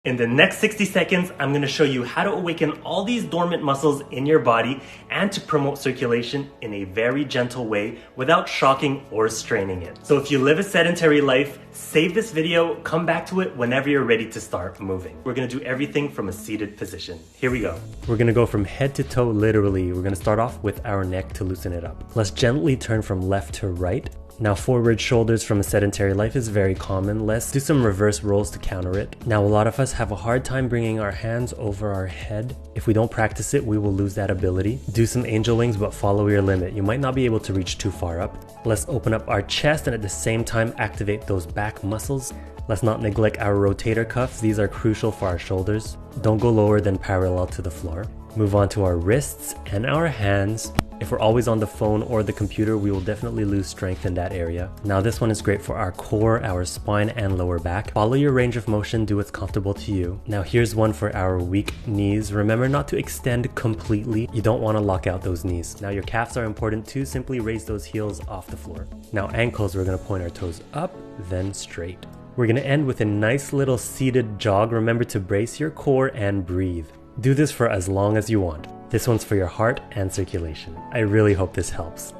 In the next 60 seconds, I'm going to show you how to awaken all these dormant muscles in your body and to promote circulation in a very gentle way without shocking or straining it. So if you live a sedentary life, save this video, come back to it whenever you're ready to start moving. We're going to do everything from a seated position. Here we go. We're going to go from head to toe literally. We're going to start off with our neck to loosen it up. Let's gently turn from left to right. Now forward shoulders from a sedentary life is very common. Let's do some reverse rolls to counter it. Now a lot of us have a hard time bringing our hands over our head. If we don't practice it, we will lose that ability. Do some angel wings, but follow your limit. You might not be able to reach too far up. Let's open up our chest and at the same time activate those back muscles. Let's not neglect our rotator cuffs. These are crucial for our shoulders. Don't go lower than parallel to the floor. Move on to our wrists and our hands. If we're always on the phone or the computer, we will definitely lose strength in that area. Now this one is great for our core, our spine, and lower back. Follow your range of motion, do what's comfortable to you. Now here's one for our weak knees. Remember not to extend completely. You don't want to lock out those knees. Now your calves are important too. Simply raise those heels off the floor. Now ankles, we're going to point our toes up, then straight. We're going to end with a nice little seated jog. Remember to brace your core and breathe. Do this for as long as you want. This one's for your heart and circulation. I really hope this helps.